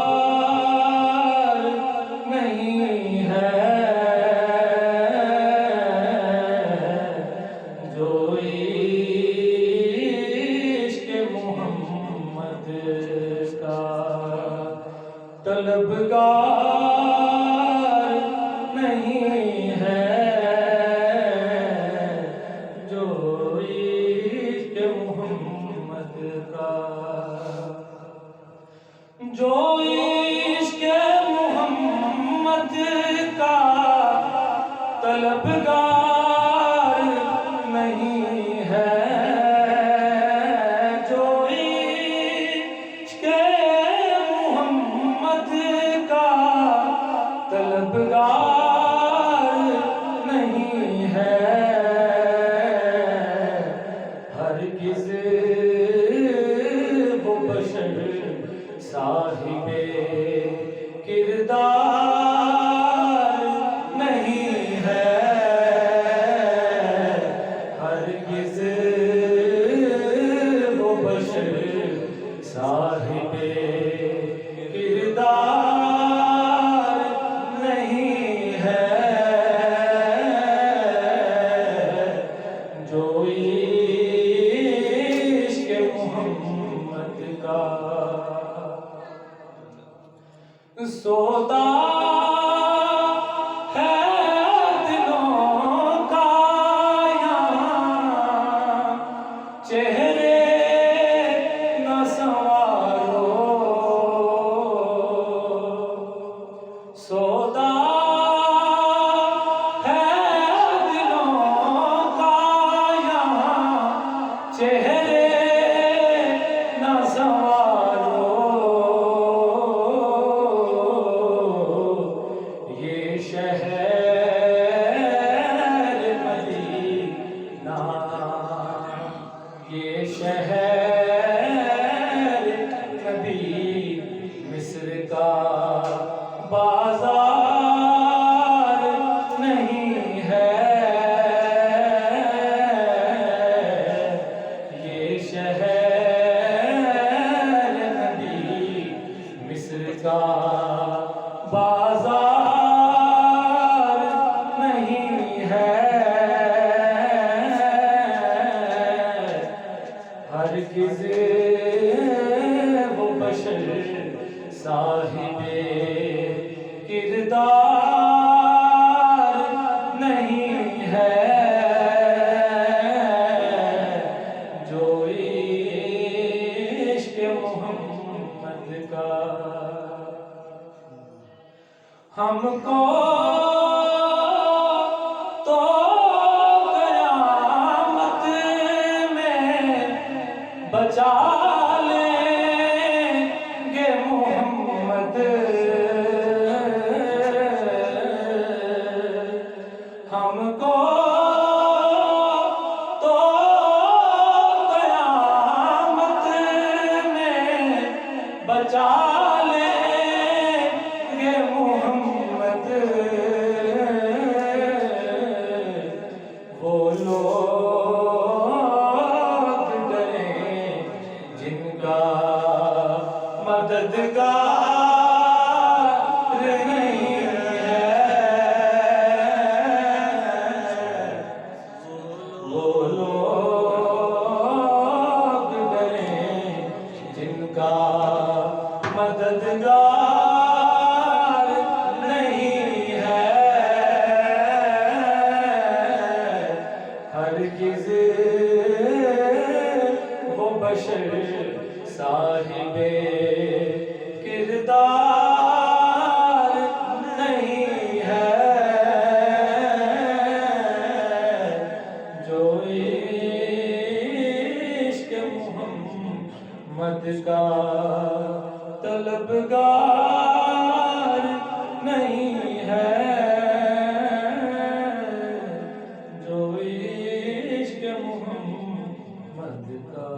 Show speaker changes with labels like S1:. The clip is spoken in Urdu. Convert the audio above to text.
S1: طلبگار نہیں ہے جو عشق محمد کا طلبگار نہیں ہے جو عشق محمد کا جو عشق محمد کا طلبگار نہیں ہے جو عشق محمد کا طلبگار نہیں ہے ہرگز وہ بشر صاحب کردار نہیں ہے ہرگز وہ بشر صاحب کردار نہیں ہے جو عشق محمد کا سودا ہے دلوں کا یہاں چہرے نہ سنوارو سودا ہے دلوں کا یہاں چہرے نہ سنوارو یہ شہر کبھی مصر کا بازار نہیں ہے یہ شہر کبھی مصر کا بازار نہیں ہے ہرگز وہ بشر صاحب کردار نہیں ہے جو عشق محمد کا ہم کو تو قیامت میں بچا لیں گے محمد ہم کو تو قیامت میں بچا لیں گے محمد وہ لوگ ڈریں جن کا مددگار نہیں مد کا طلبگار نہیں ہے جو عشق محمد کا